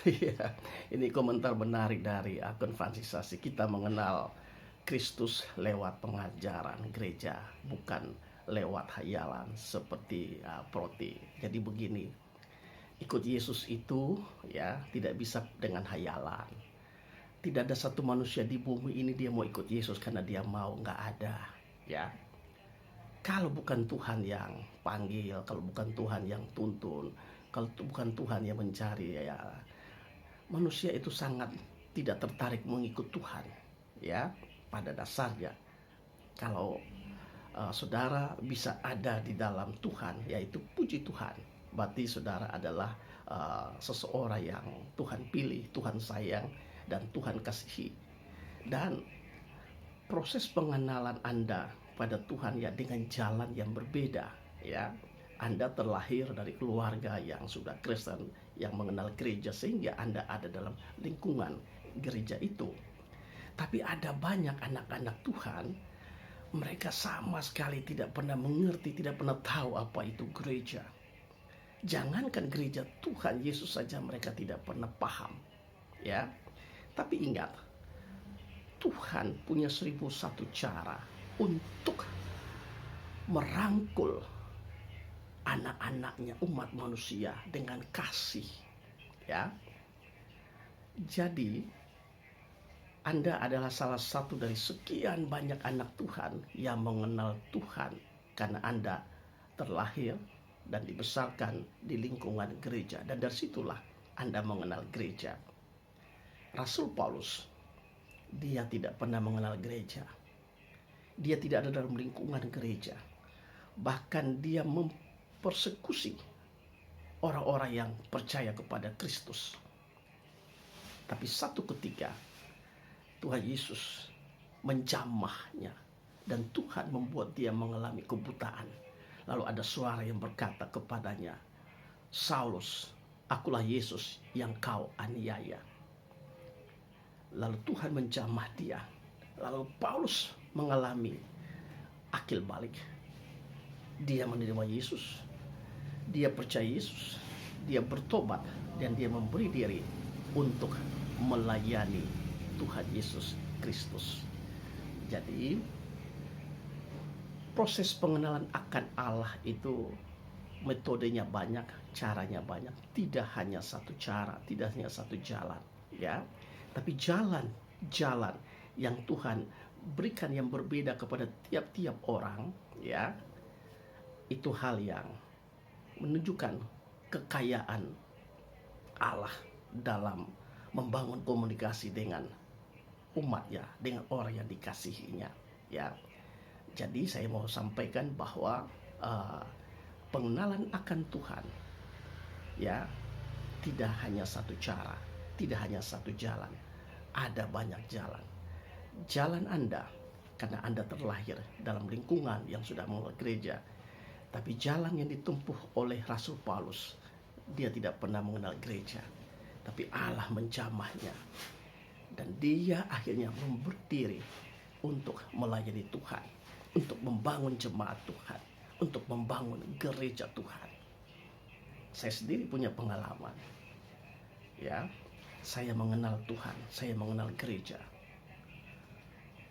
Iya, ini komentar menarik dari akun Fansisasi. Kita mengenal Kristus lewat pengajaran gereja, bukan lewat hayalan seperti proti. Jadi begini, ikut Yesus itu ya tidak bisa dengan hayalan. Tidak ada satu manusia di bumi ini dia mau ikut Yesus karena dia mau, nggak ada. Ya, kalau bukan Tuhan yang panggil, kalau bukan Tuhan yang tuntun, kalau bukan Tuhan yang mencari, ya manusia itu sangat tidak tertarik mengikut Tuhan. Ya, pada dasarnya kalau saudara bisa ada di dalam Tuhan, yaitu puji Tuhan, berarti saudara adalah seseorang yang Tuhan pilih, Tuhan sayang, dan Tuhan kasihi. Dan proses pengenalan Anda pada Tuhan ya dengan jalan yang berbeda. Ya, Anda terlahir dari keluarga yang sudah Kristen, yang mengenal gereja, sehingga Anda ada dalam lingkungan gereja itu. Tapi ada banyak anak-anak Tuhan, mereka sama sekali tidak pernah mengerti, tidak pernah tahu apa itu gereja. Jangankan gereja Tuhan Yesus saja mereka tidak pernah paham. Ya, tapi ingat, Tuhan punya 1001 cara untuk merangkul anak-anaknya, umat manusia, dengan kasih. Ya, jadi Anda adalah salah satu dari sekian banyak anak Tuhan yang mengenal Tuhan karena Anda terlahir dan dibesarkan di lingkungan gereja, dan dari situlah Anda mengenal gereja. Rasul Paulus, dia tidak pernah mengenal gereja. Dia tidak ada dalam lingkungan gereja. Bahkan dia mempersekusi orang-orang yang percaya kepada Kristus. Tapi satu ketika Tuhan Yesus menjamahnya dan Tuhan membuat dia mengalami kebutaan. Lalu ada suara yang berkata kepadanya, "Saulus, akulah Yesus yang kau aniaya." Lalu Tuhan menjamah dia. Lalu Paulus mengalami akil balik. Dia menerima Yesus, dia percaya Yesus, dia bertobat, dan dia memberi diri untuk melayani Tuhan Yesus Kristus. Jadi proses pengenalan akan Allah itu metodenya banyak, caranya banyak, tidak hanya satu cara, tidak hanya satu jalan, ya. Tapi jalan yang Tuhan berikan yang berbeda kepada tiap-tiap orang, ya. Itu hal yang menunjukkan kekayaan Allah dalam membangun komunikasi dengan umatnya, dengan orang yang dikasihinya, ya. Jadi saya mau sampaikan bahwa pengenalan akan Tuhan, ya, tidak hanya satu cara, tidak hanya satu jalan, ada banyak jalan. Jalan Anda karena Anda terlahir dalam lingkungan yang sudah mengenal gereja. Tapi jalan yang ditempuh oleh Rasul Paulus, dia tidak pernah mengenal gereja, tapi Allah menjamahnya. Dan dia akhirnya berdiri untuk melayani Tuhan, untuk membangun jemaat Tuhan, untuk membangun gereja Tuhan. Saya sendiri punya pengalaman. Ya, saya mengenal Tuhan, saya mengenal gereja.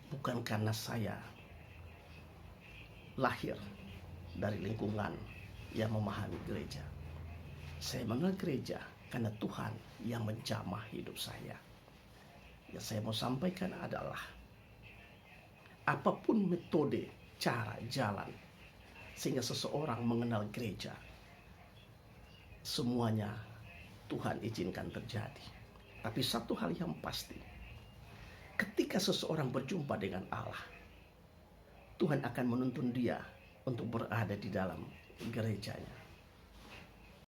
Bukan karena saya lahir dari lingkungan yang memahami gereja. Saya mengenal gereja karena Tuhan yang menjamah hidup saya. Yang saya mau sampaikan adalah apapun metode, cara, jalan sehingga seseorang mengenal gereja, semuanya Tuhan izinkan terjadi. Tapi satu hal yang pasti, ketika seseorang berjumpa dengan Allah, Tuhan akan menuntun dia untuk berada di dalam gerejanya.